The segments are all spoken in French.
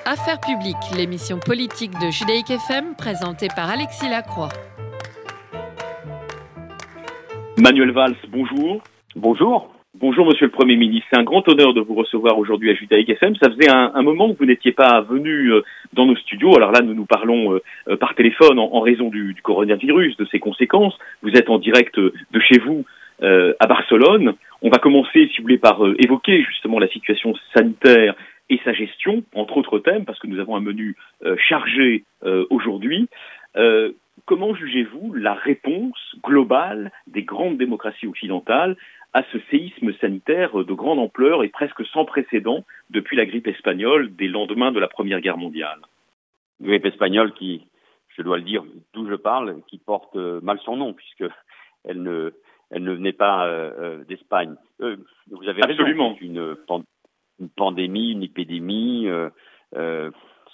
Affaires publiques, l'émission politique de Judaïque FM, présentée par Alexis Lacroix. Manuel Valls, bonjour. Bonjour. Bonjour Monsieur le Premier ministre, c'est un grand honneur de vous recevoir aujourd'hui à Judaïque FM. Ça faisait un moment que vous n'étiez pas venu dans nos studios. Alors là, nous parlons par téléphone en raison du coronavirus, de ses conséquences. Vous êtes en direct de chez vous à Barcelone. On va commencer, si vous voulez, par évoquer justement la situation sanitaire et sa gestion, entre autres thèmes, parce que nous avons un menu chargé aujourd'hui. Comment jugez-vous la réponse globale des grandes démocraties occidentales à ce séisme sanitaire de grande ampleur et presque sans précédent depuis la grippe espagnole des lendemains de la Première Guerre mondiale? Grippe espagnole qui, je dois le dire, d'où je parle, qui porte mal son nom, puisque elle ne venait pas d'Espagne. Vous avez Absolument. Raison, une pandémie, une épidémie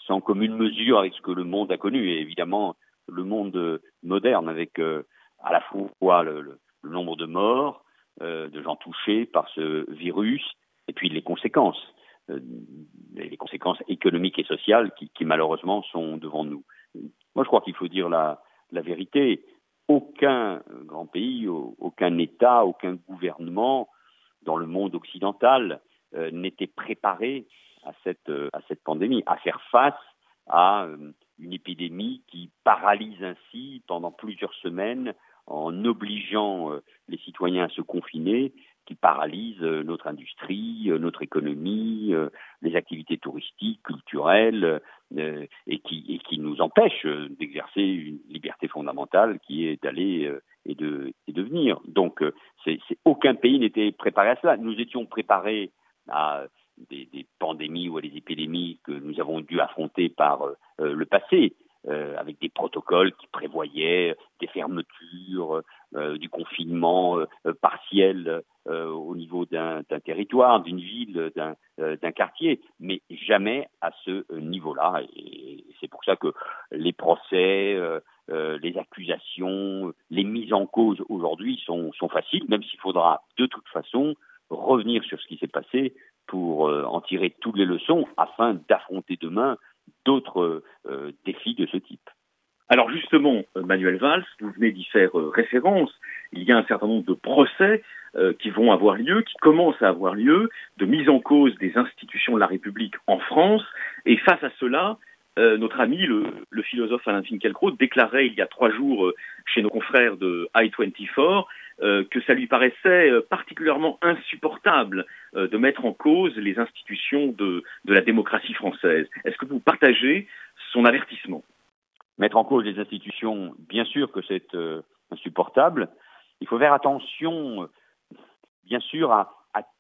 sans commune mesure avec ce que le monde a connu. Et évidemment, le monde moderne, avec à la fois le nombre de morts, de gens touchés par ce virus, et puis les conséquences économiques et sociales qui malheureusement sont devant nous. Moi, je crois qu'il faut dire la vérité. Aucun grand pays, aucun État, aucun gouvernement dans le monde occidental n'était préparé à cette pandémie, à faire face à une épidémie qui paralyse ainsi pendant plusieurs semaines en obligeant les citoyens à se confiner, qui paralyse notre industrie, notre économie, les activités touristiques, culturelles, et qui nous empêche d'exercer une liberté fondamentale qui est d'aller et de venir. Donc, aucun pays n'était préparé à cela. Nous étions préparés à des pandémies ou à des épidémies que nous avons dû affronter par le passé, avec des protocoles qui prévoyaient des fermetures, du confinement partiel au niveau d'un territoire, d'une ville, d'un quartier, mais jamais à ce niveau-là. Et c'est pour ça que les procès, les accusations, les mises en cause aujourd'hui sont faciles, même s'il faudra de toute façon revenir sur ce qui s'est passé pour en tirer toutes les leçons afin d'affronter demain d'autres défis de ce type. Alors justement, Manuel Valls, vous venez d'y faire référence, il y a un certain nombre de procès qui vont avoir lieu, qui commencent à avoir lieu, de mise en cause des institutions de la République en France, et face à cela, notre ami, le philosophe Alain Finkielkraut, déclarait il y a 3 jours chez nos confrères de I24 que ça lui paraissait particulièrement insupportable de mettre en cause les institutions de la démocratie française. Est-ce que vous partagez son avertissement? Mettre en cause les institutions, bien sûr que c'est insupportable. Il faut faire attention, bien sûr, à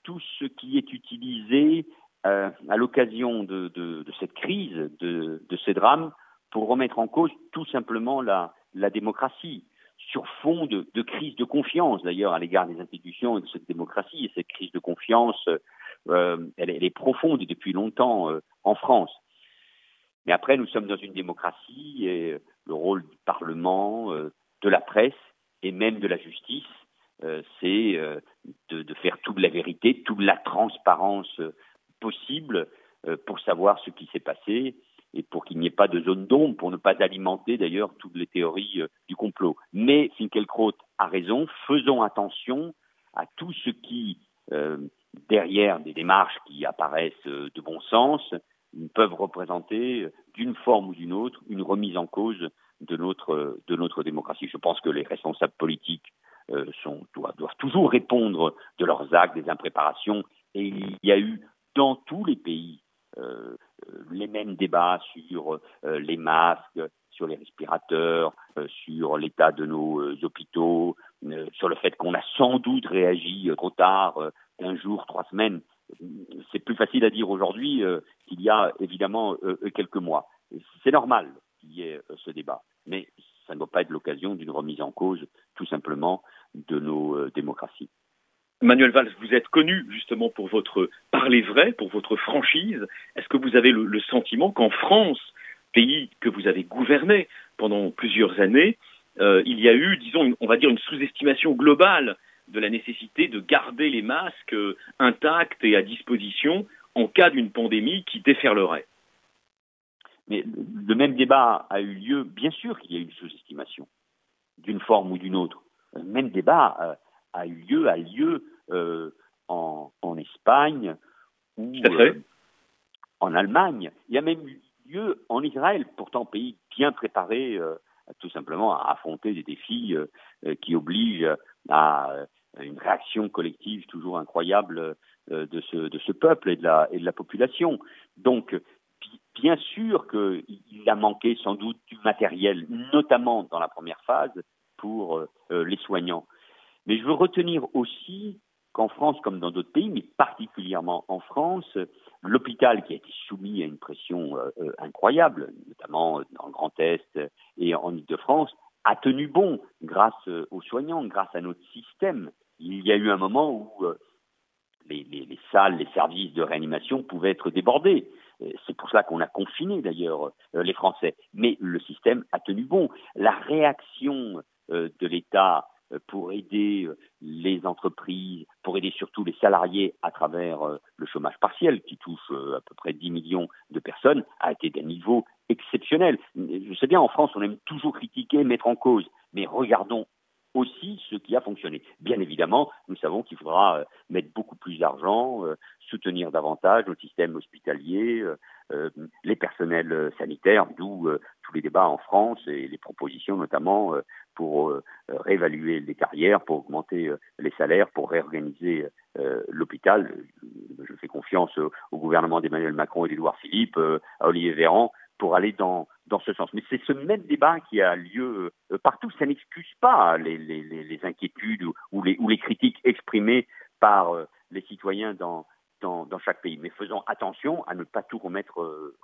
tout ce qui est utilisé à l'occasion de cette crise, de ces drames, pour remettre en cause tout simplement la démocratie, sur fond de crise de confiance, d'ailleurs, à l'égard des institutions et de cette démocratie. Et cette crise de confiance, elle est profonde depuis longtemps en France. Mais après, nous sommes dans une démocratie et le rôle du Parlement, de la presse et même de la justice, c'est de faire toute la vérité, toute la transparence possible pour savoir ce qui s'est passé et pour qu'il n'y ait pas de zone d'ombre, pour ne pas alimenter d'ailleurs toutes les théories du complot. Mais Finkielkraut a raison, faisons attention à tout ce qui, derrière des démarches qui apparaissent de bon sens, peuvent représenter d'une forme ou d'une autre une remise en cause de notre démocratie. Je pense que les responsables politiques doivent toujours répondre de leurs actes, des impréparations, et il y a eu dans tous les pays les mêmes débats sur les masques, sur les respirateurs, sur l'état de nos hôpitaux, sur le fait qu'on a sans doute réagi trop tard, d'un jour, 3 semaines. C'est plus facile à dire aujourd'hui qu'il y a évidemment quelques mois. C'est normal qu'il y ait ce débat, mais ça ne doit pas être l'occasion d'une remise en cause, tout simplement, de nos démocraties. Manuel Valls, vous êtes connu justement pour votre parler vrai, pour votre franchise. Est-ce que vous avez le sentiment qu'en France, pays que vous avez gouverné pendant plusieurs années, il y a eu, disons, on va dire une sous-estimation globale de la nécessité de garder les masques intacts et à disposition en cas d'une pandémie qui déferlerait? Mais le même débat a eu lieu, bien sûr qu'il y a eu une sous-estimation, d'une forme ou d'une autre. Le même débat a eu lieu en Espagne ou en Allemagne. Il y a même eu lieu en Israël, pourtant pays bien préparé tout simplement à affronter des défis qui obligent à une réaction collective toujours incroyable de ce peuple et de la population. Donc, bien sûr qu'il a manqué sans doute du matériel, notamment dans la première phase, pour les soignants. Mais je veux retenir aussi qu'en France, comme dans d'autres pays, mais particulièrement en France, l'hôpital qui a été soumis à une pression incroyable, notamment dans le Grand Est et en Île-de-France, a tenu bon grâce aux soignants, grâce à notre système. Il y a eu un moment où les salles, les services de réanimation pouvaient être débordés. C'est pour cela qu'on a confiné d'ailleurs les Français. Mais le système a tenu bon. La réaction de l'État pour aider les entreprises, pour aider surtout les salariés à travers le chômage partiel qui touche à peu près 10 millions de personnes, a été d'un niveau exceptionnel. Je sais bien, en France, on aime toujours critiquer, mettre en cause, mais regardons aussi ce qui a fonctionné. Bien évidemment, nous savons qu'il faudra mettre beaucoup plus d'argent, soutenir davantage notre système hospitalier, les personnels sanitaires, d'où tous les débats en France et les propositions notamment pour réévaluer les carrières, pour augmenter les salaires, pour réorganiser l'hôpital. Je fais confiance au gouvernement d'Emmanuel Macron et d'Édouard Philippe, à Olivier Véran, pour aller dans ce sens. Mais c'est ce même débat qui a lieu partout. Ça n'excuse pas les inquiétudes ou les critiques exprimées par les citoyens dans chaque pays. Mais faisons attention à ne pas tout remettre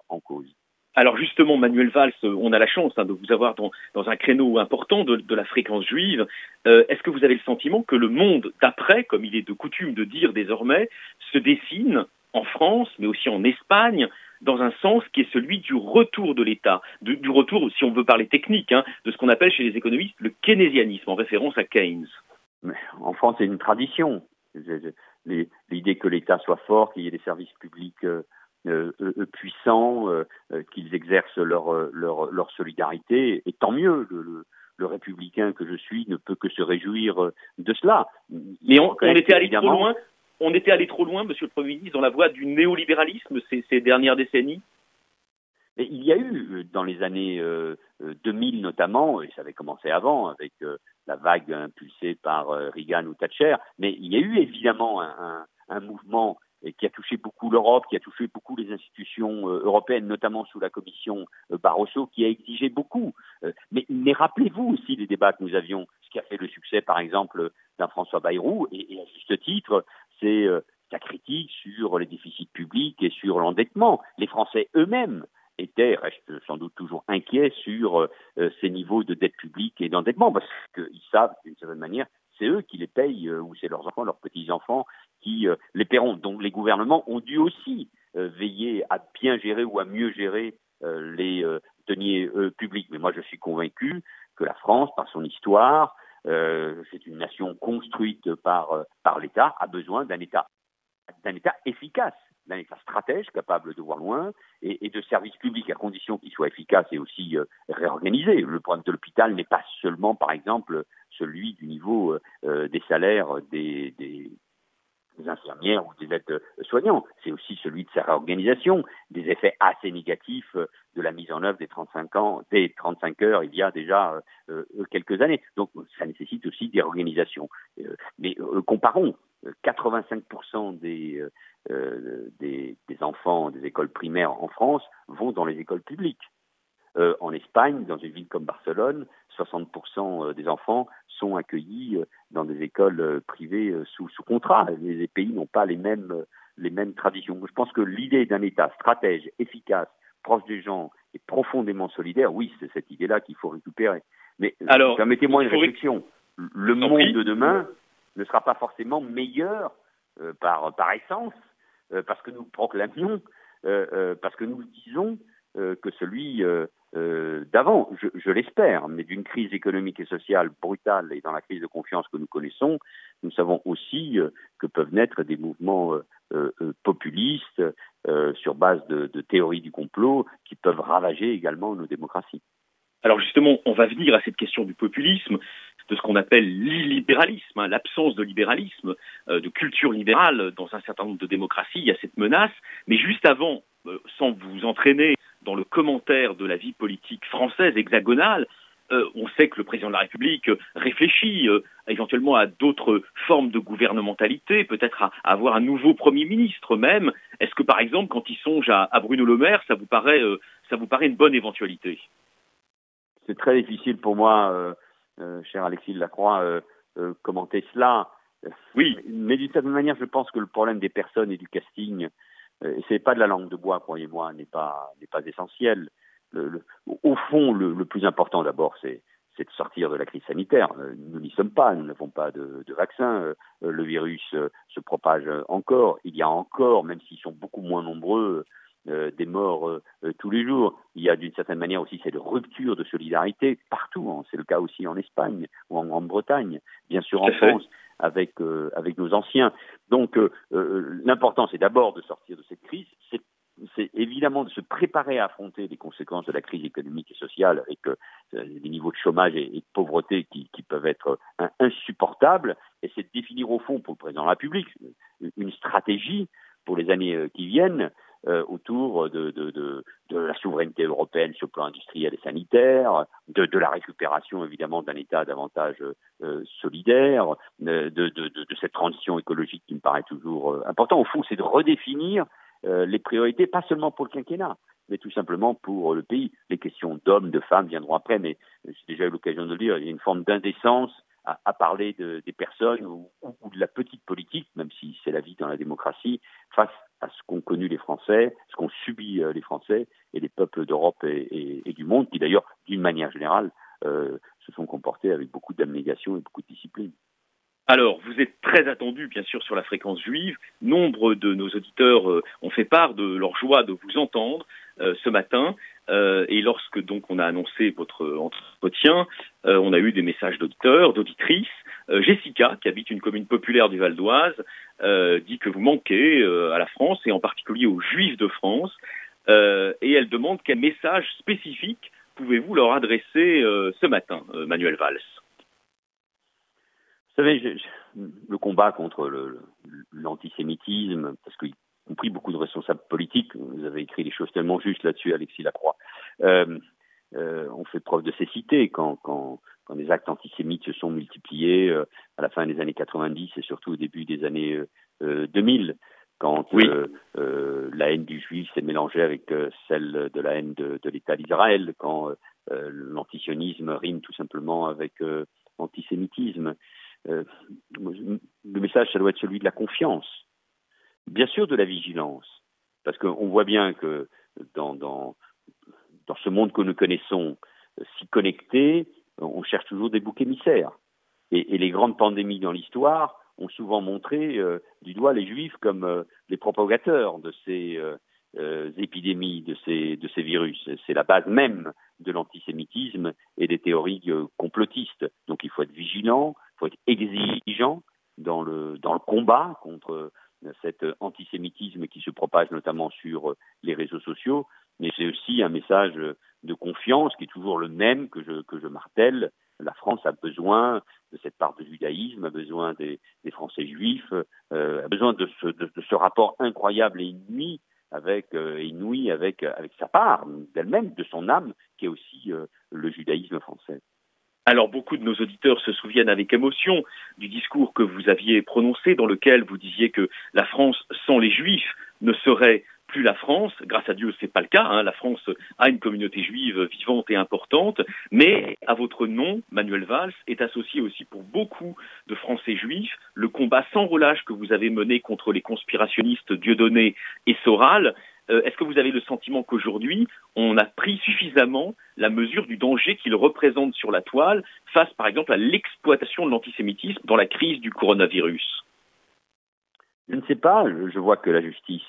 en cause. Alors justement, Manuel Valls, on a la chance de vous avoir dans un créneau important de la fréquence juive. Est-ce que vous avez le sentiment que le monde d'après, comme il est de coutume de dire désormais, se dessine en France, mais aussi en Espagne, dans un sens qui est celui du retour de l'État, du retour, si on veut parler technique, de ce qu'on appelle chez les économistes le keynésianisme, en référence à Keynes? En France, c'est une tradition. L'idée que l'État soit fort, qu'il y ait des services publics puissants, qu'ils exercent leur solidarité, et tant mieux. Le républicain que je suis ne peut que se réjouir de cela. Mais on était allé trop loin. On était allé trop loin, Monsieur le Premier ministre, dans la voie du néolibéralisme ces dernières décennies. Mais il y a eu, dans les années 2000 notamment, et ça avait commencé avant, avec la vague impulsée par Reagan ou Thatcher, mais il y a eu évidemment un mouvement qui a touché beaucoup l'Europe, qui a touché beaucoup les institutions européennes, notamment sous la commission Barroso, qui a exigé beaucoup. Mais rappelez-vous aussi les débats que nous avions, ce qui a fait le succès, par exemple, d'un François Bayrou, et à juste titre, c'est sa critique sur les déficits publics et sur l'endettement. Les Français eux-mêmes restent sans doute toujours inquiets sur ces niveaux de dette publique et d'endettement, parce qu'ils savent, d'une certaine manière, c'est eux qui les payent, ou c'est leurs enfants, leurs petits-enfants qui les paieront. Donc les gouvernements ont dû aussi veiller à bien gérer ou à mieux gérer les deniers publics. Mais moi, je suis convaincu que la France, par son histoire, c'est une nation construite par l'État, a besoin d'un État efficace, d'un État stratège capable de voir loin et de services publics à condition qu'ils soient efficaces et aussi réorganisés. Le problème de l'hôpital n'est pas seulement, par exemple, celui du niveau des salaires des infirmières ou des aides-soignants. C'est aussi celui de sa réorganisation, des effets assez négatifs de la mise en œuvre des 35 heures il y a déjà quelques années. Donc ça nécessite aussi des réorganisations. Mais comparons, 85% des enfants des écoles primaires en France vont dans les écoles publiques. En Espagne, dans une ville comme Barcelone, 60% des enfants sont accueillis dans des écoles privées sous contrat. Les pays n'ont pas les mêmes traditions. Je pense que l'idée d'un État stratège, efficace, proche des gens et profondément solidaire, oui, c'est cette idée-là qu'il faut récupérer. Mais permettez-moi une réflexion. Le monde de demain ne sera pas forcément meilleur par essence, parce que nous proclamions, parce que nous disons que celui d'avant, je l'espère, mais d'une crise économique et sociale brutale et dans la crise de confiance que nous connaissons, nous savons aussi que peuvent naître des mouvements populistes sur base de théories du complot qui peuvent ravager également nos démocraties. Alors justement, on va venir à cette question du populisme, de ce qu'on appelle l'illibéralisme, hein, l'absence de libéralisme, de culture libérale dans un certain nombre de démocraties, il y a cette menace. Mais juste avant, sans vous entraîner dans le commentaire de la vie politique française hexagonale, on sait que le président de la République réfléchit éventuellement à d'autres formes de gouvernementalité, peut-être à avoir un nouveau Premier ministre même. Est-ce que par exemple, quand il songe à Bruno Le Maire, ça vous paraît une bonne éventualité ? C'est très difficile pour moi, cher Alexis Lacroix, commenter cela. Oui. Mais d'une certaine manière, je pense que le problème des personnes et du casting, et c'est pas de la langue de bois, croyez-moi, n'est pas essentiel. Au fond, le plus important d'abord, c'est de sortir de la crise sanitaire. Nous n'y sommes pas, nous n'avons pas de vaccin. Le virus se propage encore. Il y a encore, même s'ils sont beaucoup moins nombreux, des morts tous les jours. Il y a d'une certaine manière aussi cette rupture de solidarité partout. Hein. C'est le cas aussi en Espagne ou en Grande-Bretagne, bien sûr en France, avec nos anciens. Donc l'important, c'est d'abord de sortir de cette crise. C'est évidemment de se préparer à affronter les conséquences de la crise économique et sociale avec des niveaux de chômage et de pauvreté qui peuvent être insupportables. Et c'est de définir au fond pour le président de la République une stratégie pour les années qui viennent autour de la souveraineté européenne sur le plan industriel et sanitaire, de la récupération évidemment d'un État davantage solidaire, de cette transition écologique qui me paraît toujours important. Au fond, c'est de redéfinir les priorités, pas seulement pour le quinquennat, mais tout simplement pour le pays. Les questions d'hommes, de femmes viendront après, mais j'ai déjà eu l'occasion de le dire, il y a une forme d'indécence à parler des personnes ou de la petite politique, même si c'est la vie dans la démocratie, face à ce qu'ont connu les Français, ce qu'ont subi les Français et les peuples d'Europe et du monde, qui d'ailleurs, d'une manière générale, se sont comportés avec beaucoup d'abnégation et beaucoup de discipline. Alors, vous êtes très attendu, bien sûr, sur la fréquence juive. Nombre de nos auditeurs ont fait part de leur joie de vous entendre ce matin. Et lorsque donc on a annoncé votre entretien, on a eu des messages d'auditeurs, d'auditrices. Jessica, qui habite une commune populaire du Val d'Oise, dit que vous manquez à la France et en particulier aux Juifs de France. Et elle demande quel message spécifique pouvez-vous leur adresser ce matin, Manuel Valls ? Vous savez, le combat contre l'antisémitisme, parce qu'il y a compris beaucoup de responsables politiques, vous avez écrit des choses tellement justes là-dessus, Alexis Lacroix, on fait preuve de cécité quand les actes antisémites se sont multipliés à la fin des années 90 et surtout au début des années 2000, quand la haine du juif s'est mélangée avec celle de la haine de l'État d'Israël, quand l'antisionisme rime tout simplement avec antisémitisme. Le message, ça doit être celui de la confiance, bien sûr de la vigilance, parce qu'on voit bien que dans ce monde que nous connaissons, si connecté, on cherche toujours des boucs émissaires. Et les grandes pandémies dans l'histoire ont souvent montré du doigt les Juifs comme les propagateurs de ces épidémies, de ces virus. C'est la base même de l'antisémitisme et des théories complotistes. Donc il faut être vigilant, il faut être exigeant dans le combat contre cet antisémitisme qui se propage notamment sur les réseaux sociaux, mais c'est aussi un message de confiance qui est toujours le même que je martèle. La France a besoin de cette part de judaïsme, a besoin des Français juifs, a besoin de ce rapport incroyable et inouï avec sa part d'elle-même, de son âme, qui est aussi le judaïsme français. Alors, beaucoup de nos auditeurs se souviennent avec émotion du discours que vous aviez prononcé dans lequel vous disiez que la France sans les Juifs ne serait plus la France. Grâce à Dieu, c'est pas le cas. Hein. La France a une communauté juive vivante et importante, mais à votre nom, Manuel Valls, est associé aussi pour beaucoup de Français juifs le combat sans relâche que vous avez mené contre les conspirationnistes Dieudonné et Soral. Est-ce que vous avez le sentiment qu'aujourd'hui, on a pris suffisamment la mesure du danger qu'il représente sur la toile face, par exemple, à l'exploitation de l'antisémitisme dans la crise du coronavirus ? Je ne sais pas. Je vois que la justice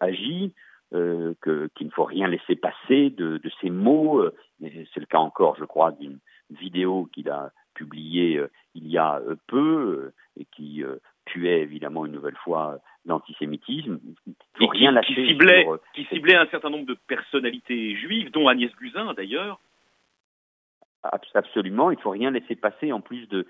agit. qu'il ne faut rien laisser passer de ces mots. C'est le cas encore, je crois, d'une vidéo qu'il a publiée il y a peu et qui puait évidemment une nouvelle fois l'antisémitisme. Qui ciblait un certain nombre de personnalités juives, dont Agnès Buzyn d'ailleurs. Absolument, il ne faut rien laisser passer en plus de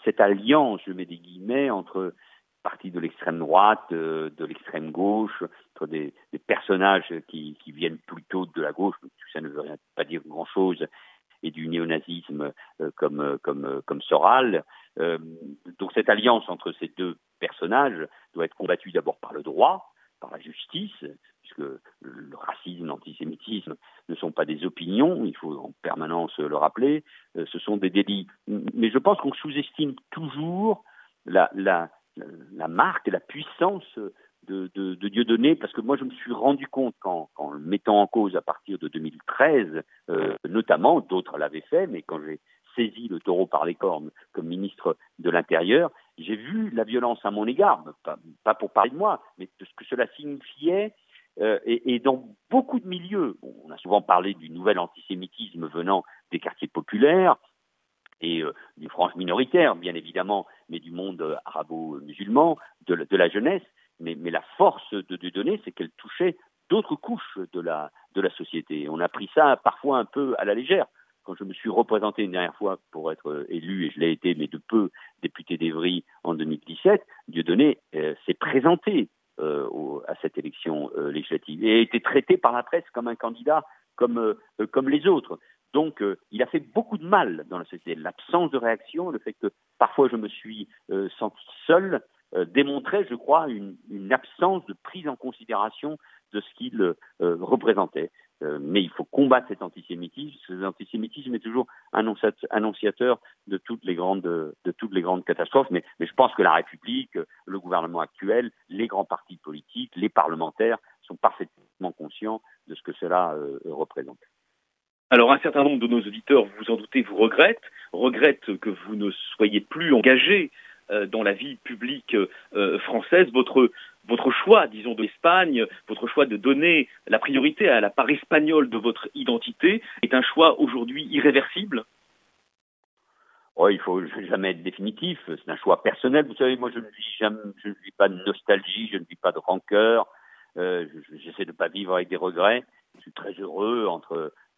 cette alliance, je mets des guillemets, entre partis de l'extrême droite, de l'extrême gauche, entre des personnages qui viennent plutôt de la gauche, ça ne veut pas dire grand-chose, et du néonazisme comme Soral. Donc cette alliance entre ces deux personnages doit être combattue d'abord par le droit, par la justice, puisque le racisme, l'antisémitisme ne sont pas des opinions, il faut en permanence le rappeler, ce sont des délits. Mais je pense qu'on sous-estime toujours la marque et la puissance de Dieudonné, parce que moi je me suis rendu compte qu'en le mettant en cause à partir de 2013, notamment, d'autres l'avaient fait, mais quand j'ai saisi le taureau par les cornes comme ministre de l'Intérieur, j'ai vu la violence à mon égard, pas pour parler de moi, mais de ce que cela signifiait. Et dans beaucoup de milieux, on a souvent parlé du nouvel antisémitisme venant des quartiers populaires et d'une frange minoritaire, bien évidemment, mais du monde arabo-musulman, de la jeunesse. Mais la force de Dieudonné, c'est qu'elle touchait d'autres couches de la société. On a pris ça parfois un peu à la légère. Quand je me suis représenté une dernière fois pour être élu, et je l'ai été, mais de peu, député d'Évry en 2017, Dieudonné s'est présenté à cette élection législative et a été traité par la presse comme un candidat comme les autres. Donc, il a fait beaucoup de mal dans la société. L'absence de réaction, le fait que parfois je me suis senti seul, démontrait, je crois, une absence de prise en considération de ce qu'il représentait. Mais il faut combattre cet antisémitisme. Cet antisémitisme est toujours annonciateur de toutes les grandes catastrophes. Mais je pense que la République, le gouvernement actuel, les grands partis politiques, les parlementaires sont parfaitement conscients de ce que cela représente. Alors, un certain nombre de nos auditeurs, vous vous en doutez, vous regrettent que vous ne soyez plus engagé dans la vie publique française. Votre choix, disons, de l'Espagne, votre choix de donner la priorité à la part espagnole de votre identité est un choix aujourd'hui irréversible? Oui, il faut jamais être définitif. C'est un choix personnel. Vous savez, moi, je ne vis pas de nostalgie, je ne vis pas de rancœur. J'essaie de ne pas vivre avec des regrets. Je suis très heureux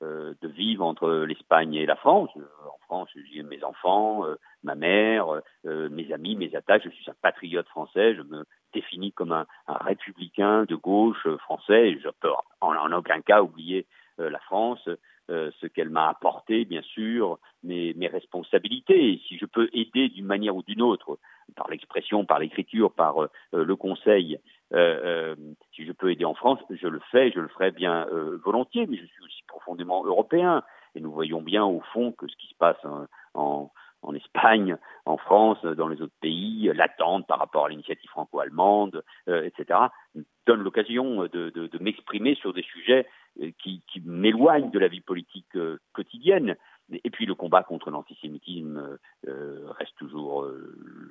de vivre entre l'Espagne et la France. En France, j'ai mes enfants, ma mère, mes amis, mes attaches. Je suis un patriote français. Je me définis comme un républicain de gauche français. Et je peux en aucun cas oublier la France, ce qu'elle m'a apporté, bien sûr, mes responsabilités. Et si je peux aider d'une manière ou d'une autre, par l'expression, par l'écriture, par le conseil, si je peux aider en France, je le ferai bien volontiers, mais je suis aussi profondément européen. Et nous voyons bien au fond que ce qui se passe en Espagne, en France, dans les autres pays, l'attente par rapport à l'initiative franco-allemande, etc., donne l'occasion de m'exprimer sur des sujets qui m'éloignent de la vie politique quotidienne. Et puis le combat contre l'antisémitisme reste toujours,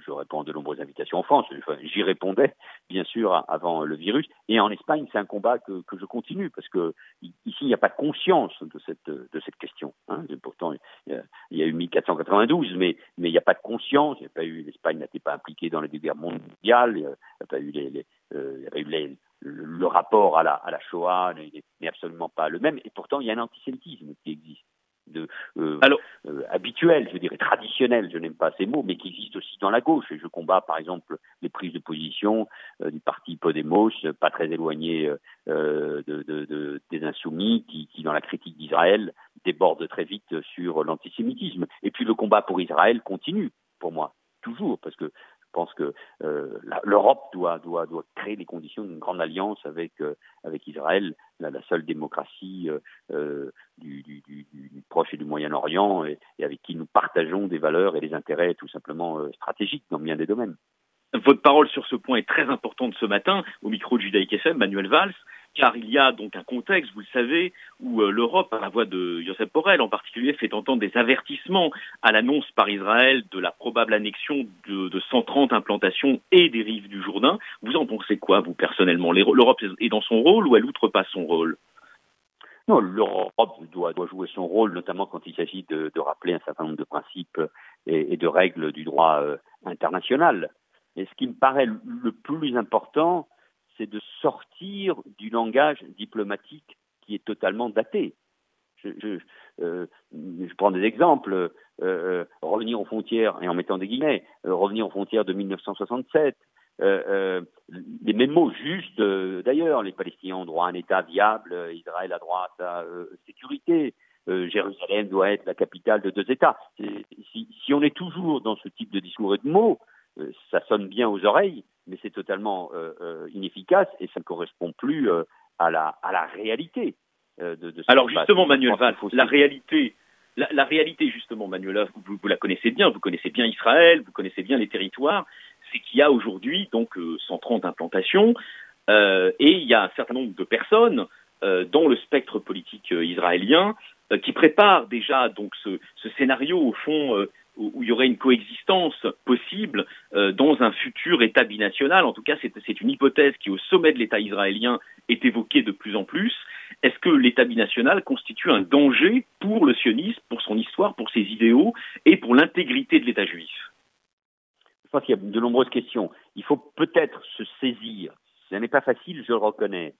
je réponds à de nombreuses invitations en France, j'y répondais bien sûr avant le virus, et en Espagne c'est un combat que je continue, parce que ici il n'y a pas de conscience de cette question, hein. Pourtant il y a eu 1492, mais il n'y a pas de conscience, l'Espagne n'était pas impliquée dans les deux guerres mondiales, il n'y a pas eu le rapport à la Shoah n'est absolument pas le même, et pourtant il y a un antisémitisme qui existe. Habituel, je dirais traditionnel, je n'aime pas ces mots, mais qui existe aussi dans la gauche. Et je combats par exemple les prises de position du parti Podemos, pas très éloigné des Insoumis, qui dans la critique d'Israël déborde très vite sur l'antisémitisme. Et puis le combat pour Israël continue, pour moi, toujours, parce que je pense que l'Europe doit créer les conditions d'une grande alliance avec Israël, la seule démocratie du Proche et du Moyen-Orient, et avec qui nous partageons des valeurs et des intérêts tout simplement stratégiques dans bien des domaines. Votre parole sur ce point est très importante ce matin, au micro de Judaïk FM, Manuel Valls. car il y a donc un contexte, vous le savez, où l'Europe, par la voix de Josep Borrell en particulier, fait entendre des avertissements à l'annonce par Israël de la probable annexion de 130 implantations et des rives du Jourdain. Vous en pensez quoi, vous, personnellement? L'Europe est dans son rôle ou elle outrepasse son rôle? Non, l'Europe doit jouer son rôle, notamment quand il s'agit de rappeler un certain nombre de principes et de règles du droit international. Et ce qui me paraît le plus important, c'est de sortir du langage diplomatique qui est totalement daté. Je prends des exemples, revenir aux frontières, et en mettant des guillemets, revenir aux frontières de 1967, les mêmes mots justes, d'ailleurs, les Palestiniens ont droit à un État viable, Israël a droit à sa sécurité, Jérusalem doit être la capitale de 2 États. Si on est toujours dans ce type de discours et de mots, ça sonne bien aux oreilles, mais c'est totalement inefficace et ça ne correspond plus à la réalité de ce Alors qui se passe. justement, Manuel Valls, la réalité justement, Manuel, vous la connaissez bien Israël, vous connaissez bien les territoires, c'est qu'il y a aujourd'hui donc 130 implantations et il y a un certain nombre de personnes dans le spectre politique israélien qui préparent déjà donc ce scénario au fond où il y aurait une coexistence possible dans un futur État binational. En tout cas, c'est une hypothèse qui, au sommet de l'État israélien, est évoquée de plus en plus. Est-ce que l'État binational constitue un danger pour le sionisme, pour son histoire, pour ses idéaux et pour l'intégrité de l'État juif? Je pense qu'il y a de nombreuses questions. Il faut peut-être se saisir, ce n'est pas facile, je le reconnais,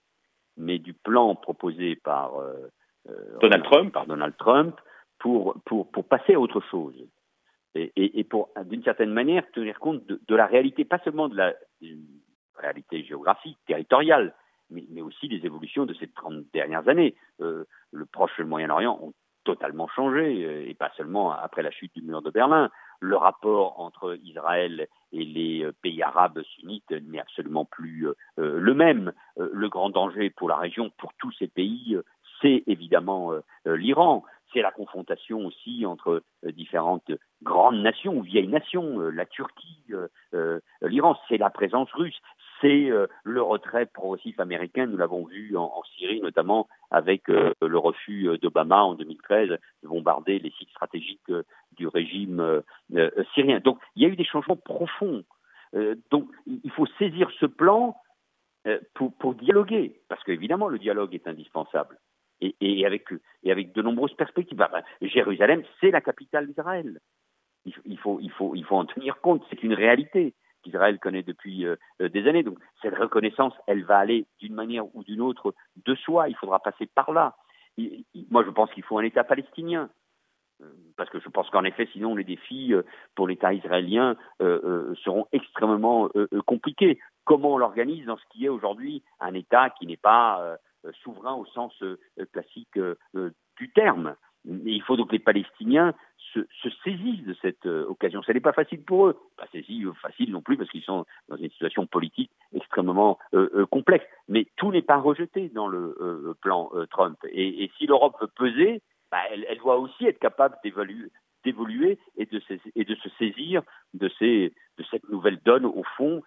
mais du plan proposé par Donald Trump pour passer à autre chose. Et pour, d'une certaine manière, tenir compte de la réalité, pas seulement de la réalité géographique, territoriale, mais aussi des évolutions de ces 30 dernières années. Le Proche et le Moyen-Orient ont totalement changé, et pas seulement après la chute du mur de Berlin. Le rapport entre Israël et les pays arabes sunnites n'est absolument plus le même. Le grand danger pour la région, pour tous ces pays, c'est évidemment l'Iran. C'est la confrontation aussi entre différentes grandes nations ou vieilles nations, la Turquie, l'Iran, c'est la présence russe, c'est le retrait progressif américain, nous l'avons vu en Syrie, notamment avec le refus d'Obama en 2013 de bombarder les sites stratégiques du régime syrien. Donc il y a eu des changements profonds. Donc il faut saisir ce plan pour dialoguer, parce qu'évidemment le dialogue est indispensable. Et avec de nombreuses perspectives. Jérusalem, c'est la capitale d'Israël. Il faut en tenir compte. C'est une réalité qu'Israël connaît depuis des années. Donc cette reconnaissance, elle va aller d'une manière ou d'une autre de soi. Il faudra passer par là. Moi, je pense qu'il faut un État palestinien. Parce que je pense qu'en effet, sinon, les défis pour l'État israélien seront extrêmement compliqués. Comment on l'organise dans ce qui est aujourd'hui un État qui n'est pas souverain au sens classique du terme. Et il faut donc que les Palestiniens se saisissent de cette occasion. Ce n'est pas facile pour eux. Pas facile non plus parce qu'ils sont dans une situation politique extrêmement complexe. Mais tout n'est pas rejeté dans le plan Trump. Et si l'Europe veut peser, elle doit aussi être capable d'évoluer et de se saisir de cette nouvelle donne au fond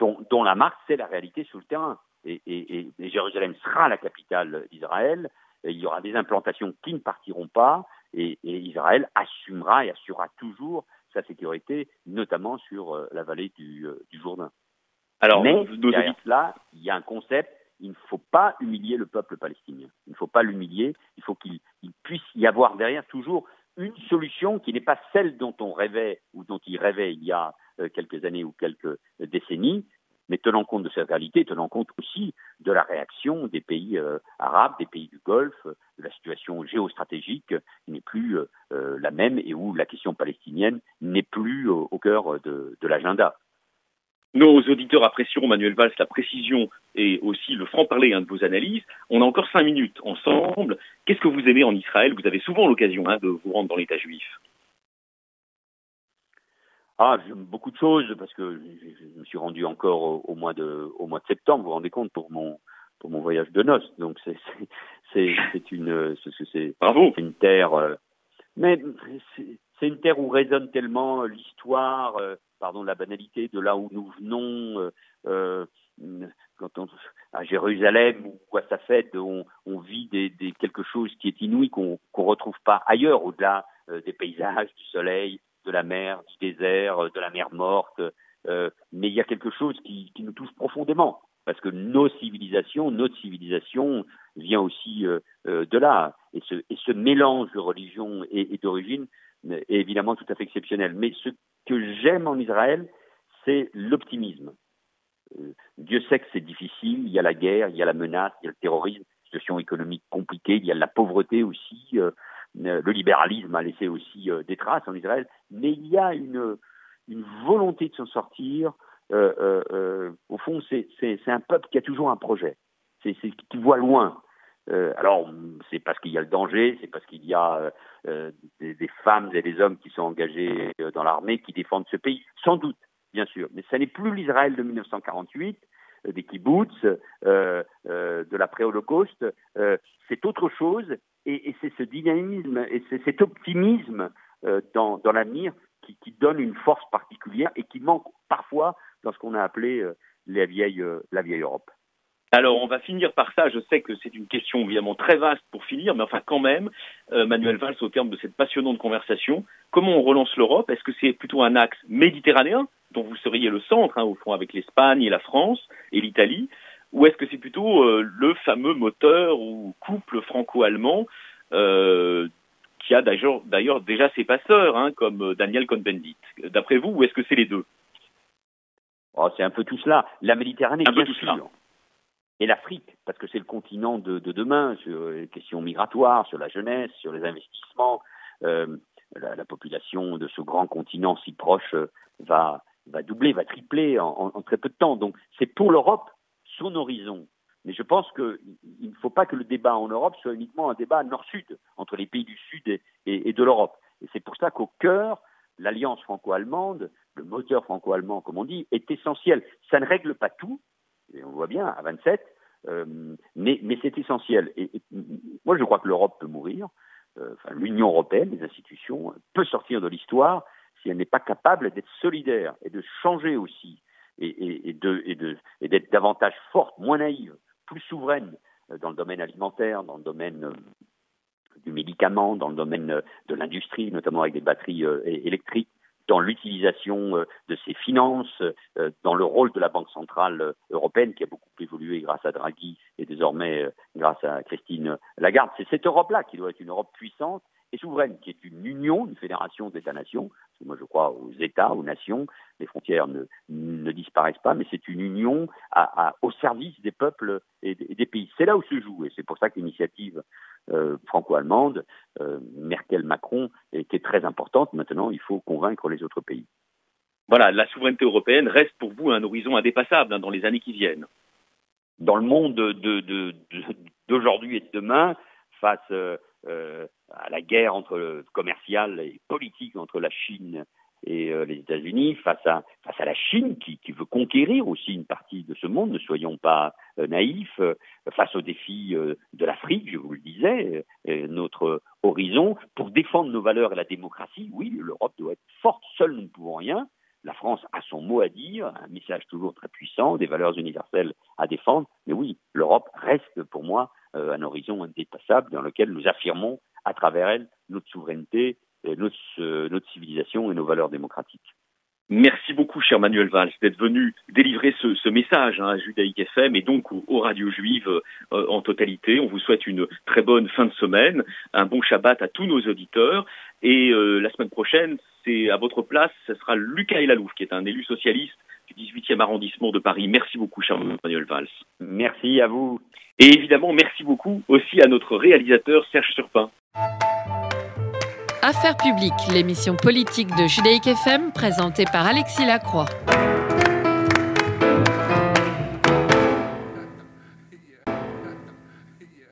dont la marque, c'est la réalité sur le terrain. Et Jérusalem sera la capitale d'Israël. Il y aura des implantations qui ne partiront pas et Israël assumera et assurera toujours sa sécurité, notamment sur la vallée du Jourdain. Alors, mais derrière cela, il y a un concept. Il ne faut pas humilier le peuple palestinien. Il ne faut pas l'humilier. Il faut qu'il puisse y avoir derrière toujours une solution qui n'est pas celle dont on rêvait ou dont il rêvait il y a quelques années ou quelques décennies, mais tenant compte de cette réalité, tenant compte aussi de la réaction des pays arabes, des pays du Golfe, de la situation géostratégique qui n'est plus la même et où la question palestinienne n'est plus au cœur de l'agenda. Nos auditeurs apprécieront, Manuel Valls, la précision et aussi le franc-parler de vos analyses. On a encore 5 minutes ensemble. Qu'est-ce que vous aimez en Israël? Vous avez souvent l'occasion de vous rendre dans l'État juif. J'aime beaucoup de choses parce que je me suis rendu encore au mois de septembre. Vous vous rendez compte pour mon voyage de noces. Donc c'est une terre, mais c'est une terre où résonne tellement l'histoire, la banalité de là où nous venons, à Jérusalem ou à Safed, on vit quelque chose qui est inouï, qu'on retrouve pas ailleurs, au-delà des paysages, du soleil, de la mer, du désert, de la mer morte. Mais il y a quelque chose qui nous touche profondément, parce que notre civilisation vient aussi de là. Et ce mélange de religion et d'origine est évidemment tout à fait exceptionnel. Mais ce que j'aime en Israël, c'est l'optimisme. Dieu sait que c'est difficile, il y a la guerre, il y a la menace, il y a le terrorisme, situation économique compliquée, il y a la pauvreté aussi, le libéralisme a laissé aussi des traces en Israël, mais il y a une volonté de s'en sortir. Au fond, c'est un peuple qui a toujours un projet, qui voit loin. Alors, c'est parce qu'il y a le danger, c'est parce qu'il y a des femmes et des hommes qui sont engagés dans l'armée, qui défendent ce pays, sans doute. Bien sûr, mais ça n'est plus l'Israël de 1948, des kibboutz, de l'après-Holocauste. C'est autre chose, et c'est ce dynamisme et c'est cet optimisme dans l'avenir qui donne une force particulière et qui manque parfois dans ce qu'on a appelé la vieille Europe. Alors, on va finir par ça. Je sais que c'est une question évidemment très vaste pour finir, mais enfin quand même, Manuel Valls, au terme de cette passionnante conversation, comment on relance l'Europe? Est-ce que c'est plutôt un axe méditerranéen, dont vous seriez le centre, au fond, avec l'Espagne et la France et l'Italie, ou est-ce que c'est plutôt le fameux moteur ou couple franco-allemand qui a d'ailleurs déjà ses passeurs, comme Daniel Cohn-Bendit? D'après vous, ou est-ce que c'est les deux? C'est un peu tout cela. La Méditerranée, bien sûr. Et l'Afrique, parce que c'est le continent de demain, sur les questions migratoires, sur la jeunesse, sur les investissements. La population de ce grand continent si proche va doubler, va tripler en très peu de temps. Donc c'est pour l'Europe son horizon. Mais je pense qu'il ne faut pas que le débat en Europe soit uniquement un débat nord-sud, entre les pays du Sud et de l'Europe. Et c'est pour ça qu'au cœur, l'alliance franco-allemande, le moteur franco-allemand, comme on dit, est essentiel. Ça ne règle pas tout, et on voit bien, à 27, mais c'est essentiel. Et moi, je crois que l'Europe peut mourir. L'Union européenne, les institutions, peut sortir de l'histoire si elle n'est pas capable d'être solidaire et de changer aussi, et d'être davantage forte, moins naïve, plus souveraine dans le domaine alimentaire, dans le domaine du médicament, dans le domaine de l'industrie, notamment avec des batteries électriques, dans l'utilisation de ses finances, dans le rôle de la Banque centrale européenne qui a beaucoup évolué grâce à Draghi et désormais grâce à Christine Lagarde. C'est cette Europe-là qui doit être une Europe puissante et souveraine, qui est une union, une fédération d'États-nations. Moi, je crois aux États, aux nations. Les frontières ne disparaissent pas, mais c'est une union au service des peuples et des pays. C'est là où se joue, et c'est pour ça que l'initiative franco-allemande, Merkel-Macron, était très importante. Maintenant, il faut convaincre les autres pays. Voilà, la souveraineté européenne reste pour vous un horizon indépassable dans les années qui viennent. Dans le monde d'aujourd'hui et de demain, face à la guerre commerciale et politique entre la Chine et les États-Unis, face à la Chine qui veut conquérir aussi une partie de ce monde, ne soyons pas naïfs, face aux défis de l'Afrique, je vous le disais, notre horizon, pour défendre nos valeurs et la démocratie, oui, l'Europe doit être forte, seule nous ne pouvons rien. La France a son mot à dire, un message toujours très puissant, des valeurs universelles à défendre, mais oui, l'Europe reste pour moi un horizon indépassable dans lequel nous affirmons à travers elle notre souveraineté, notre civilisation et nos valeurs démocratiques. Merci beaucoup, cher Manuel Valls, d'être venu délivrer ce message à Judaïque FM et donc aux radios juives en totalité. On vous souhaite une très bonne fin de semaine, un bon Shabbat à tous nos auditeurs. Et la semaine prochaine, c'est à votre place, ce sera Lucas Elalouf, qui est un élu socialiste du 18e arrondissement de Paris. Merci beaucoup, cher Manuel Valls. Merci à vous. Et évidemment, merci beaucoup aussi à notre réalisateur Serge Surpin. Affaires publiques, l'émission politique de Judaïque FM présentée par Alexis Lacroix.